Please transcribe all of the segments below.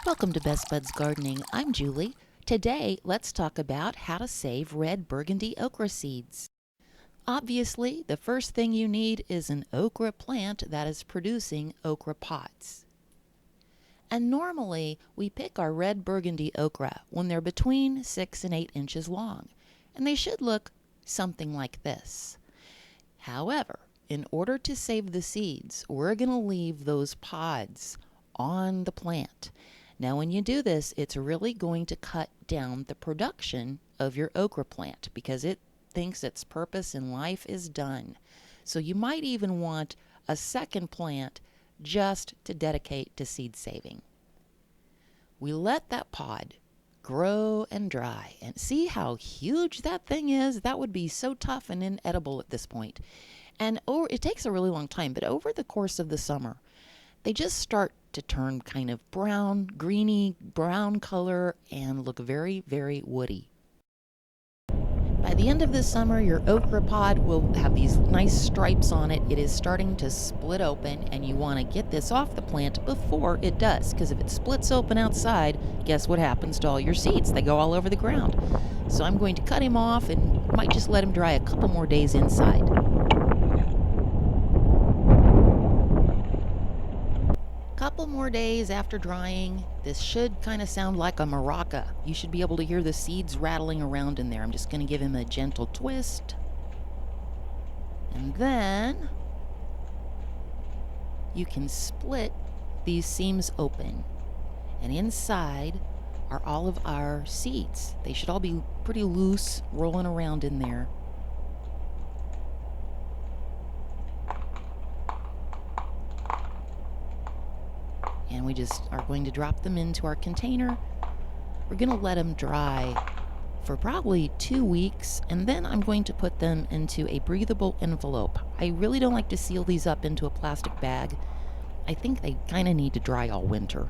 Welcome to Best Buds Gardening. I'm Julie. Today, let's talk about how to save red burgundy okra seeds. Obviously, the first thing you need is an okra plant that is producing okra pods. And normally, we pick our red burgundy okra when they're between 6 and 8 inches long, and they should look something like this. However, in order to save the seeds, we're going to leave those pods on the plant. Now when you do this, it's really going to cut down the production of your okra plant because it thinks its purpose in life is done. So you might even want a second plant just to dedicate to seed saving. We let that pod grow and dry and see how huge that thing is. That would be so tough and inedible at this point. And it takes a really long time, but over the course of the summer, they just start to turn kind of brown, greeny brown color and look very, very woody. By the end of the summer, your okra pod will have these nice stripes on it. It is starting to split open, and you want to get this off the plant before it does, because if it splits open outside, guess what happens to all your seeds? They go all over the ground. So I'm going to cut him off and might just let him dry a couple more days inside. Couple more days after drying, this should kind of sound like a maraca. You should be able to hear the seeds rattling around in there. I'm just going to give him a gentle twist. And then you can split these seams open. And inside are all of our seeds. They should all be pretty loose, rolling around in there. And we just are going to drop them into our container. We're going to let them dry for probably 2 weeks, and then I'm going to put them into a breathable envelope. I really don't like to seal these up into a plastic bag. I think they kind of need to dry all winter.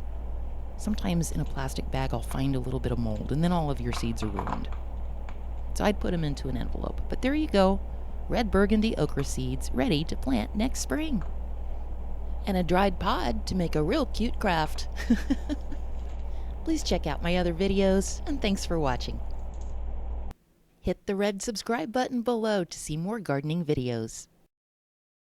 Sometimes in a plastic bag I'll find a little bit of mold, and then all of your seeds are ruined. So I'd put them into an envelope. But there you go, red burgundy okra seeds ready to plant next spring. And a dried pod to make a real cute craft. Please check out my other videos, and thanks for watching. Hit the red subscribe button below to see more gardening videos.